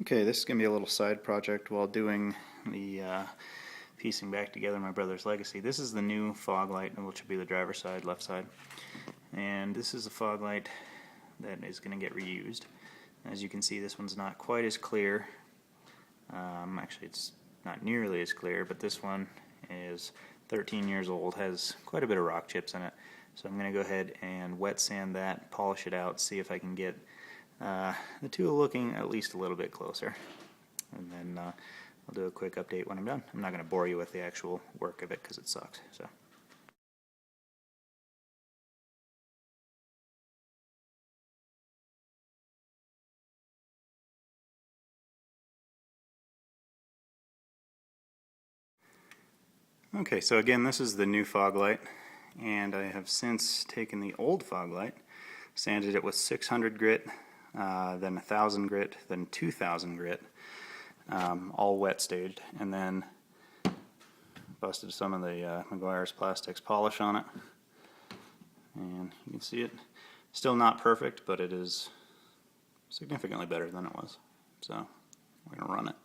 Okay, this is going to be a little side project while doing the piecing back together my brother's Legacy. This is the new fog light, which will be the driver's side, left side. And this is a fog light that is going to get reused. As you can see, this one's not quite as clear. Actually, it's not nearly as clear, but this one is 13 years old, has quite a bit of rock chips in it. So I'm going to go ahead and wet sand that, polish it out, see if I can get the two looking at least a little bit closer. And then I'll do a quick update when I'm done. I'm not going to bore you with the actual work of it because it sucks. So. Okay, so again, this is the new fog light, and I have since taken the old fog light, sanded it with 600 grit, then 1000 grit, then 2000 grit, all wet staged, and then busted some of the Meguiar's Plastics polish on it. And you can see it. Still not perfect, but it is significantly better than it was. So we're going to run it.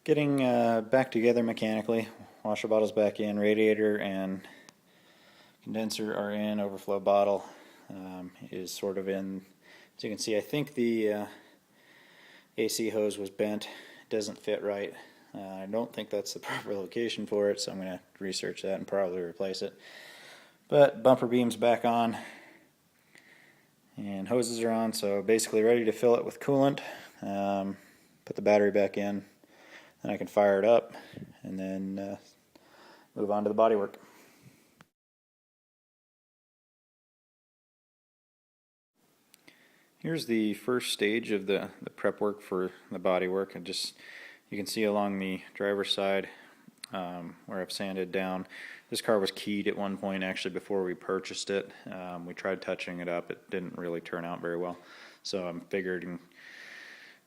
Getting back together mechanically, washer bottle's back in, radiator and condenser are in, overflow bottle is sort of in. As you can see, I think the AC hose was bent, it doesn't fit right. I don't think that's the proper location for it, so I'm going to research that and probably replace it. But bumper beam's back on and hoses are on, so basically ready to fill it with coolant. Put the battery back in. Then I can fire it up and then move on to the bodywork. Here's the first stage of the prep work for the bodywork. And just you can see along the driver's side where I've sanded down. This car was keyed at one point actually before we purchased it. We tried touching it up. It didn't really turn out very well. So I'm figuring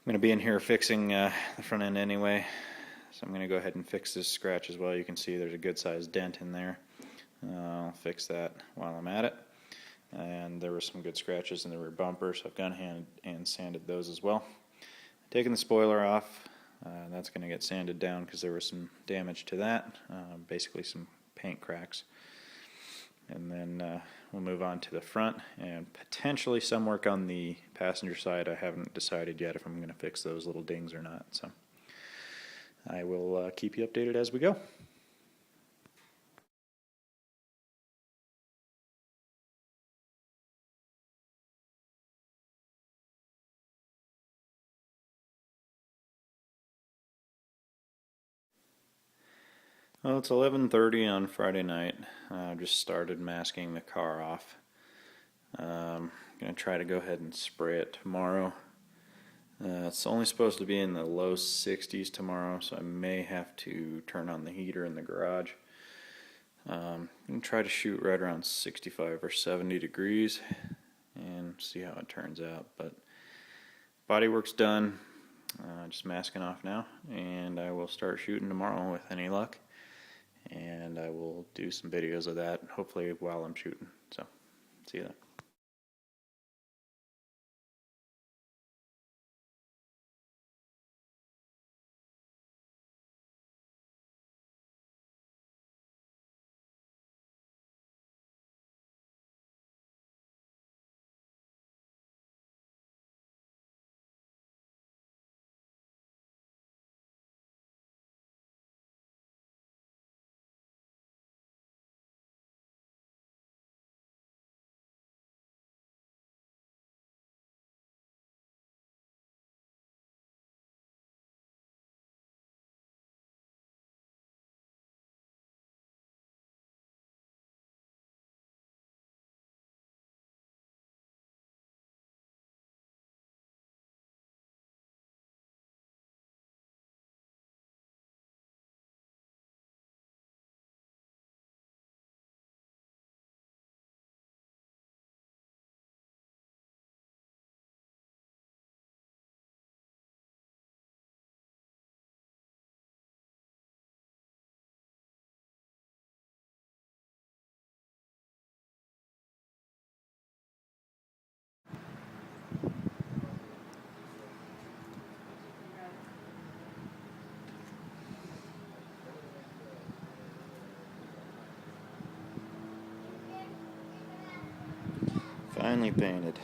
I'm going to be in here fixing the front end anyway, so I'm going to go ahead and fix this scratch as well. You can see there's a good sized dent in there. I'll fix that while I'm at it. And there were some good scratches in the rear bumper, so I've gone ahead and sanded those as well. Taking the spoiler off, that's going to get sanded down because there was some damage to that, basically some paint cracks. And then we'll move on to the front and potentially some work on the passenger side. I haven't decided yet if I'm going to fix those little dings or not. So I will keep you updated as we go. Well, it's 11:30 on Friday night. I just started masking the car off. I'm going to try to go ahead and spray it tomorrow. It's only supposed to be in the low 60s tomorrow, so I may have to turn on the heater in the garage. I'm going to try to shoot right around 65 or 70 degrees and see how it turns out. But bodywork's done. Just masking off now, and I will start shooting tomorrow with any luck. And I will do some videos of that, hopefully while I'm shooting. So, see you then. finally painted.